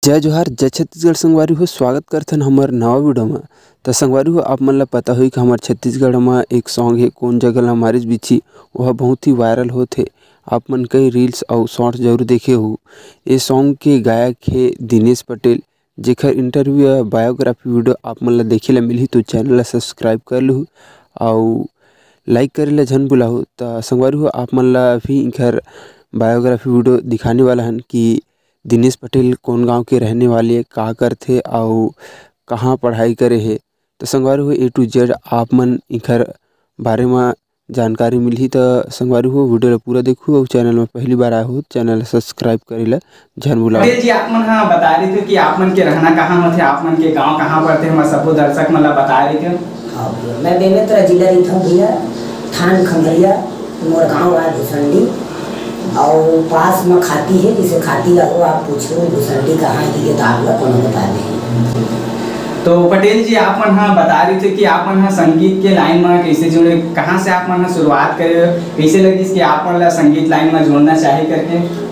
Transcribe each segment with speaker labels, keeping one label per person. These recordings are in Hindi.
Speaker 1: जय जोहार जय छत्तीसगढ़ संगवारी हो। स्वागत करथन हमर नवा वीडियो में। तो संगवारी हो आप मन ला पता होई कि हमार छत्तीसगढ़ में एक सॉन्ग है कौन जगह ला मारिच बिछी, वह बहुत ही वायरल होथे। आप मन कई रील्स और शॉर्ट्स जरूर देखे हो। ये सॉन्ग के गायक है दिनेश पटेल, जेकर इंटरव्यू या बायोग्राफी वीडियो आप मन ला देखे ला मिलही। तो चैनल ला सब्सक्राइब कर लहू और लाइक करे ला झन भुलाहू। तो संगवारी हो आप मन ला भी इनकर बायोग्राफी वीडियो दिखाने वाला हन कि दिनेश पटेल कौन गांव के रहने वाले, का करथे और कहाँ पढ़ाई करे है। तो संगवारी हो A to Z आप मन इनकर बारे में जानकारी मिलही। तो संगवारी हो वीडियो ला पूरा देखू और चैनल में पहली बार आए हो चैनल सब्सक्राइब करे ला झन भुलाओ।
Speaker 2: पटेल जी आप मन हाँ बता रहे थे कि आप मन के रहना कहाँ होते, आप मन के गांव कहाँ पड़ते, हम सबको दर्शक मन ला बता रहे थे।
Speaker 3: हाँ भैया, मैं बेमेतरा जिला रही भैया, थान खमरिया मोर गाँव है भूसंडी और पास में खाती है। जिसे खाती लगो आप पूछो भूसंडी कहाँ है तो आप लोग कौन बता दें।
Speaker 2: तो पटेल जी आप मन हाँ बता रहे थे कि आप मन हाँ संगीत के लाइन में कैसे जुड़े, कहाँ से आप मन हाँ शुरुआत करे, कैसे लगी कि आप मन ला संगीत लाइन में जोड़ना चाहे करके।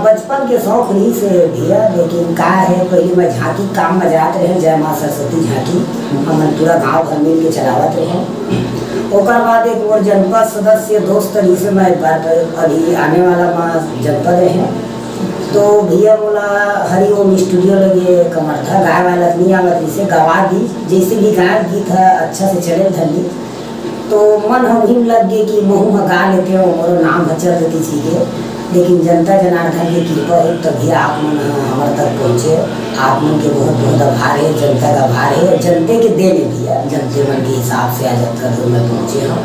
Speaker 3: बचपन के शौक रही से भैया, लेकिन का है पहले मैं झांकी काम में जाते रहे, जय माँ सरस्वती झांकी हम पूरा गाँव भर मिल के चलावत रहे। ओकर बाद एक और जनपद सदस्य दोस्त रही से मैं अभी आने वाला माँ जनपद है। तो भैया बोला हरिओम स्टूडियो लगे कमरथा गाय वाला नहीं आवत से गवा दी, जैसे भी गाय गीत है अच्छा से चले धरली। तो मन हम हिम लग गए कि महू गा लेते हो मोरो नाम बचल देती चीज़ें। लेकिन जनता जनार्दन की कृपा है तभी आप मन हमारे तक पहुँचे। आप मन के बहुत बहुत आभार है, जनता का आभार है, जनते के देन है भैया, जनते मन के हिसाब से आज तक मैं पहुँचे हम,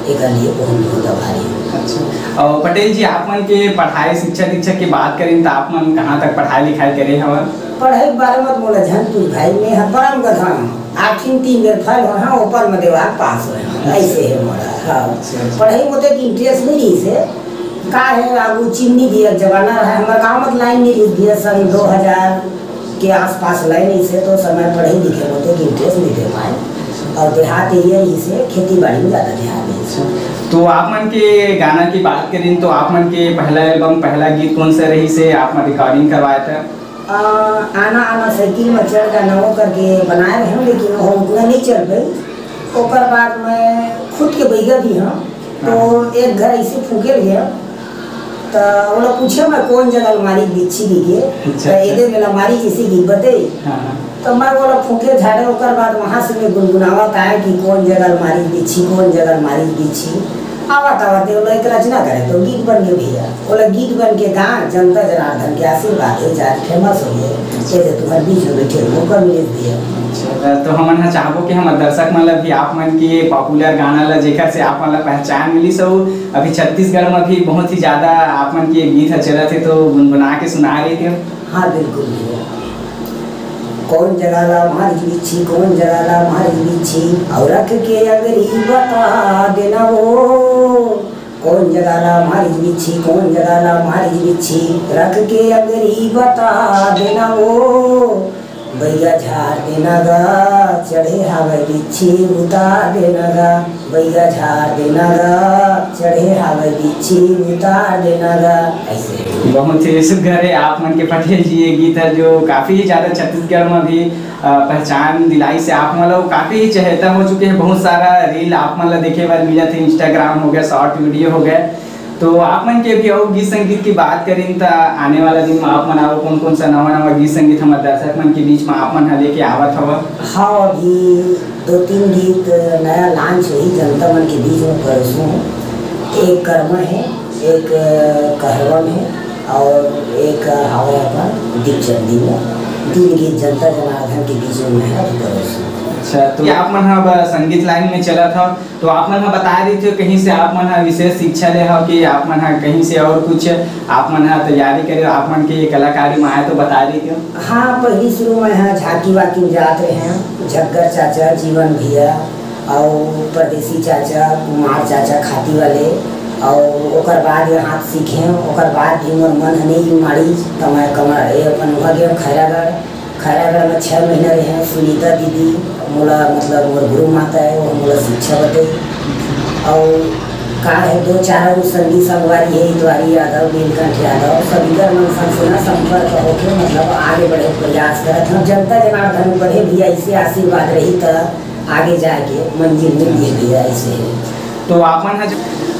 Speaker 3: एक लिए बहुत बहुत आभारी हूँ।
Speaker 2: अच्छा और पटेल जी आप मन के पढ़ाई शिक्षा की बात करें तो आप मन कहाँ तक पढ़ाई लिखाई करे हवन?
Speaker 3: पढ़ाई के बारे में बोला झनपुर भाई में है परम गधा 8 3 बेर फेल हो हाँ ऊपर में देवा पास हो ऐसे है मोरा। हाँ पढ़ाई में तो इंटरेस्ट नहीं रही से का है आगू चिमनी भी एक जमाना रहा हमारे गाँव में लाइन नहीं रही दिया सन 2000 के आसपास लाइन इसे तो समय पढ़े लिखे होते कि इंटरेस्ट नहीं दे पाए और देहात एरिया से खेती बाड़ी में ज़्यादा ध्यान है।
Speaker 2: तो आप मन के गाना की बात करें तो आप मन के पहला एल्बम पहला गीत कौन सा रही से आप मन रिकॉर्डिंग करवाया था?
Speaker 3: आना आना साइकिल में चढ़ गाना वो करके बनाए रहे, लेकिन वो उतना नहीं चल गई। ओकर बाद मैं खुद के बैगा भी हाँ तो एक घर ऐसे फूके गया तो वो लोग पूछे मैं कौन जगह अलमारी बिछी गई तो इधर में अलमारी जैसी गिर बताई। तो मैं वो लोग फूके झाड़े ओकर बाद वहाँ से मैं गुनगुनावत आया कि कौन जगह अलमारी बिछी कौन जगह अलमारी बिछी आवत आवत वो लोग एक रचना करे तो गीत बन गए भैया। वो लोग गीत बन के गा जनता जनार्दन के आशीर्वाद है जाए फेमस हो गए जैसे तुम्हारे बीच में बैठे मौका मिले भैया।
Speaker 2: तो हम चाहबो कि हम दर्शक मन ला भी आप मन के पॉपुलर गाना ला जेकर से आप मन ला पहचान मिली सो अभी छत्तीसगढ़ में भी बहुत ही ज्यादा आप मन के गीत चलत है तो गुनगुना के सुना रहे थे।
Speaker 3: हाँ बिल्कुल भैया। कौन जगह ला मारी बिछी कौन जगह ला मारी बिछी और रख के अगर ही बता देना वो कौन जगह ला मारी बिछी कौन जगह ला मारी बिछी रख के अगर ही बता देना वो बैगा झाड़ देना गा चढ़े हावे बिछी उतार देना गा बैगा झाड़ देना गा चढ़े हावे बिछी उतार देना गा। ऐसे
Speaker 2: बहुत ही सुघर है आप मन के पटेल जी ये गीत है जो काफ़ी ज़्यादा छत्तीसगढ़ में भी पहचान दिलाई से आप मन लोग काफ़ी चहेता हो चुके हैं। बहुत सारा रील आप मन ला देखे बार मिला थे, इंस्टाग्राम हो गया शॉर्ट वीडियो हो गया। तो आप मन के भी और गीत संगीत की बात करें तो आने वाला दिन में आप मन आओ कौन से नवा गीत संगीत हमारे दर्शक मन के बीच में आप मन लेके आवत हवा?
Speaker 3: हाँ अभी 2-3 गीत नया लॉन्च हुई जनता मन के बीच में परसों। एक कर्म है, एक कहरवन है और एक हवा अपन दीपचंदी में 3 गीत जनता जनार्दन के बीच में है परसों।
Speaker 2: अच्छा तो आप मन हाँ संगीत लाइन में चला था तो आप मन हाँ बता रही थे कहीं से आप मन हाँ विशेष शिक्षा ले हो कि आप मन हाँ कहीं से और कुछ आप मन हाँ तैयारी करे आप मन के कलाकारी में आए तो बता रही थी?
Speaker 3: हाँ पहली शुरू में यहाँ झांकी वाकी में जाते हैं झक्कर चाचा जीवन भैया और परदेसी चाचा कुमार चाचा खाती वाले और ओकर बाद हाथ सीखे ओकर बाद भी मोर मन नहीं माड़ी तो मैं कमर अपन हो गया खैरागढ़ में 6 महीने रहे हैं। सुनीता दीदी मोला मतलब मोर गुरु माता है वो मोला शिक्षा बताई और का है 2-4 संगी संगवारी है इतवारी यादव नीलकंठ यादव सभी का मन से ना संपर्क होके मतलब आगे बढ़े प्रयास करत हम जनता जनार्दन बढ़े भी ऐसे आशीर्वाद रही तो आगे जाके मंजिल मिली भी ऐसे।
Speaker 2: तो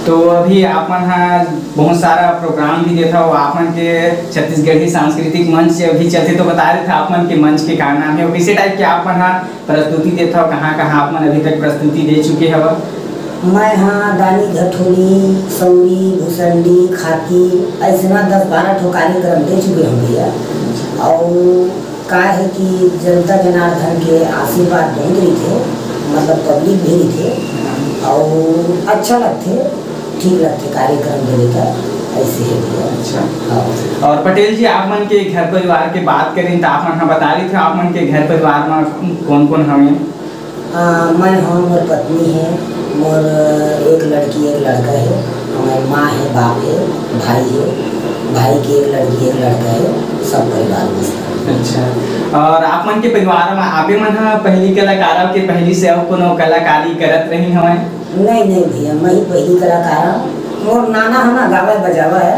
Speaker 2: तो अभी आपन बहुत सारा प्रोग्राम भी देता हो आपन के छत्तीसगढ़ी सांस्कृतिक मंच भी चलते तो बता रहे थे आपन के मंच के का नाम है किसी टाइप के आपन प्रस्तुति देता हो कहाँ कहाँ आपन अभी तक प्रस्तुति दे चुके हैं?
Speaker 3: मैं दानी घठोली सौरी भूसंडी खाती ऐसे ना 10-12 ठो कार्यक्रम दे चुके हम भैया। और का है कि जनता जनार्दन के आशीर्वाद बहुत रही थे मतलब पब्लिक भी रही थे और अच्छा लगते ठीक लगते कार्यक्रम देने का ऐसे है भैया।
Speaker 2: अच्छा। और पटेल जी आप मन के घर परिवार के बात करें तो आप मन बता रही थे आप मन के घर परिवार में कौन कौन हमें?
Speaker 3: मैं हूँ मोर पत्नी है मोर एक लड़की एक लड़का है हमारी माँ है बाप है भाई की एक लड़की एक लड़का है सब परिवार में।
Speaker 2: अच्छा। और आप मन के परिवार में आपे मन पहली कलाकार के पहली से अब कोनो कलाकारी करत रही हमें?
Speaker 3: नहीं भैया मैं ही पहली कलाकार मोर नाना हमारा गावा बजावा है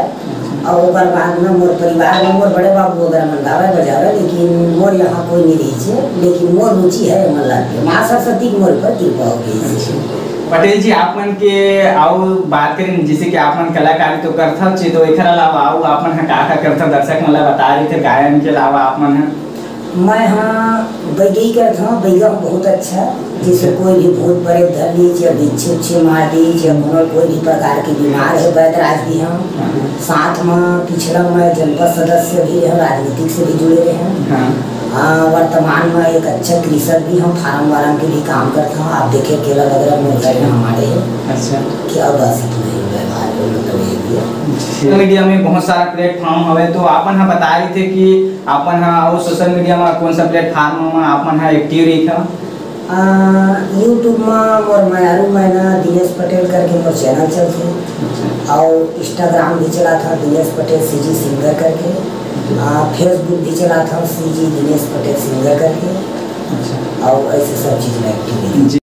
Speaker 3: और ओकर बाद में मोर परिवार में मोर बड़े बाबू वगैरह मन गावा बजावा लेकिन मोर यहाँ कोई नहीं रही है लेकिन मोर रुचि है मन लागे माँ सरस्वती मोर पर कृपा हो गई।
Speaker 2: पटेल जी आप मन के आओ बात करें जैसे कि आप मन कलाकारी तो करथा चे तो एक अलावा आओ आप मन का करथा दर्शक मतलब बता रहे थे गायन के अलावा आप मन
Speaker 3: मैं बैगई करता हूँ बैगा बहुत अच्छा जैसे कोई भी भूत प्रेत धर लीज या बिच्छे उच्छे मार दीज या कोई भी प्रकार की बीमार है वैदराज भी हम साथ में पिछड़ा में जनपद सदस्य भी हम राजनीतिक से भी जुड़े रहे वर्तमान में एक अच्छा कृषक भी हम फार्म वार्म के भी काम करता हूँ आप देखे केला वगैरह मुर्गा हमारे है। अच्छा क्या बस इतना ही व्यवहार मतलब
Speaker 2: मीडिया में बहुत सारा प्लेटफॉर्म हवे तो आपन बता रहे थे कि आपन और सोशल मीडिया में कौन सा प्लेटफॉर्म में आपन एक्टिव रही था?
Speaker 3: यूट्यूब में मोर मायारू मैना दिनेश पटेल करके मोर चैनल चलते और इंस्टाग्राम भी चला था दिनेश पटेल सीजी सिंगर करके फेसबुक भी चला था सीजी दिनेश पटेल सिंगर करके और ऐसे सब चीज़ में एक्टिव।